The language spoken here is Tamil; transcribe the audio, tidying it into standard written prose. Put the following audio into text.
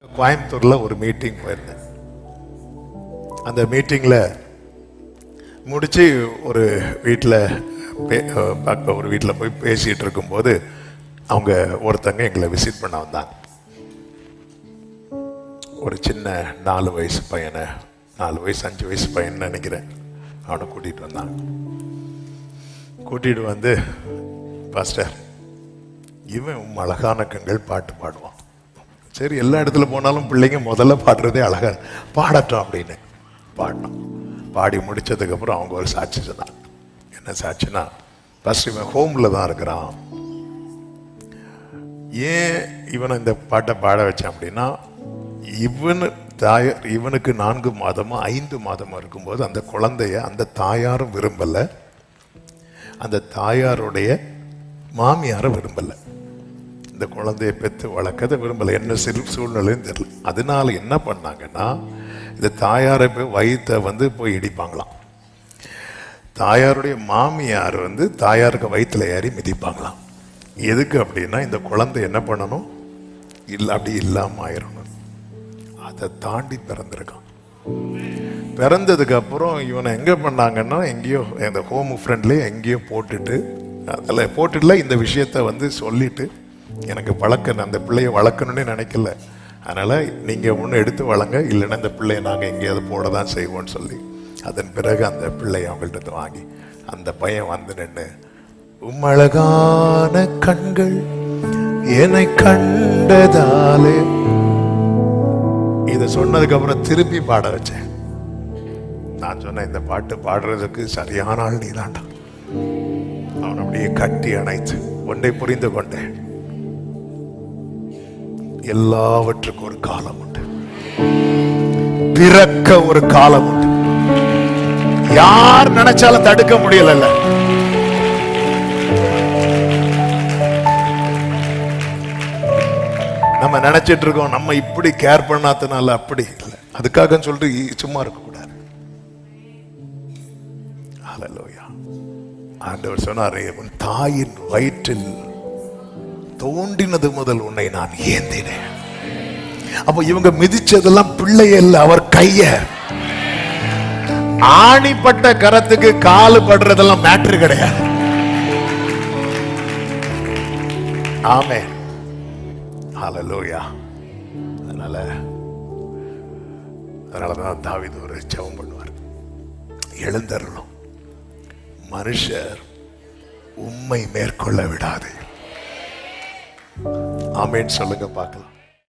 கோயம்புத்தூர்ல ஒரு மீட்டிங் போயிருந்தேன். அந்த மீட்டிங்ல முடிச்சு ஒரு வீட்டில் போய் பேசிட்டு இருக்கும்போது அவங்க ஒருத்தங்க எங்களை விசிட் பண்ண வந்தாங்க. ஒரு சின்ன 4 வயசு பையனை, 4 வயசு 5 வயசு பையன் நினைக்கிறேன், அவனை கூட்டிட்டு வந்தாங்க. கூட்டிட்டு வந்து, பாஸ்டர் இவன் அழகான கண்கள் பாட்டு பாடுவான். சரி, எல்லா இடத்துல போனாலும் பிள்ளைங்க முதல்ல பாடுறதே அழகா பாடட்டும் அப்படின்னு பாடினோம். பாடி முடிச்சதுக்கு அப்புறம் அவங்க ஒரு சாட்சி சொன்னாங்க. என்ன சாட்சினா, ஃபர்ஸ்ட் இவன் ஹோம்ல தான் இருக்கிறான். ஏன் இவனை இந்த பாட்டை பாட வச்சேன் அப்படின்னா, இவனுக்கு 4 மாதமோ 5 மாதமோ இருக்கும்போது அந்த குழந்தைய அந்த தாயாரும் விரும்பல, அந்த தாயாருடைய மாமியாரும் விரும்பல. இந்த குழந்தைய பெற்று வளர்க்கதை விரும்பல, என்ன சூழ்நிலைன்னு தெரியல. அதனால என்ன பண்ணாங்கன்னா, இந்த தாயாரை போய் வயிற்றை போய் இடிப்பாங்களாம். தாயாருடைய மாமியார் தாயாருக்கு வயிற்றுல ஏறி மிதிப்பாங்களாம். எதுக்கு அப்படின்னா, இந்த குழந்தை என்ன பண்ணணும், அப்படி இல்லாம ஆயிரணும். அதை தாண்டி பிறந்திருக்கான். பிறந்ததுக்கு அப்புறம் இவனை எங்க பண்ணாங்கன்னா, எங்கேயோ இந்த ஹோம் ஃப்ரெண்ட்லேயே எங்கேயோ போட்டுல இந்த விஷயத்த சொல்லிட்டு, எனக்கு அந்த பிள்ளைய வளர்க்கணும்னு நினைக்கல, அதனால நீங்க ஒன்று எடுத்து வளங்க, இல்லைன்னா இந்த பிள்ளைய நாங்கள் எங்கேயாவது போட தான் செய்வோம்னு சொல்லி, அதன் பிறகு அந்த பிள்ளைய அவங்கள்ட்ட வாங்கி அந்த பையன் நின்று, உம்மழகான கண்கள் என்னை கண்டதாலே, இதை சொன்னதுக்கு அப்புறம் திருப்பி பாட வச்சேன். நான் சொன்னேன், இந்த பாட்டு பாடுறதுக்கு சரியான ஆள் நீதான்டா. அவன் அப்படியே கட்டி அணைத்து ஒன்றை புரிந்து கொண்டேன், எல்லாவற்றுக்கும் ஒரு காலம் உண்டு, பிறக்க ஒரு காலம் உண்டு. யார் நினைச்சாலும் தடுக்க முடியல. நம்ம நினைச்சிட்டு இருக்கோம், நம்ம இப்படி கேர் பண்ணாதனால அப்படி இல்லை, அதுக்காக சொல்லிட்டு சும்மா இருக்க கூடாது. ஹல்லேலூயா. ஆண்டவர் சொன்னாரே, உன் தாயின் வயிற்றில் தோண்டினது முதல் உன்னை நான் ஏந்தினேன். அப்போ இவங்க மிதிச்சதெல்லாம் பிள்ளையல்ல, அவர் கைய. ஆணிப்பட்ட கரத்துக்கு காலு படுறதெல்லாம் மேட்ரு கிடையாது. ஆமென். ஹல்லேலூயா. அதனாலதான் தாவீது ஒரு ஜெபம் பண்ணுவார், எழுந்தருளும் மனுஷர் உம்மை மேற்கொள்ள விடாதே. ஆமென் சொல்லுங்க பார்க்கலாம்.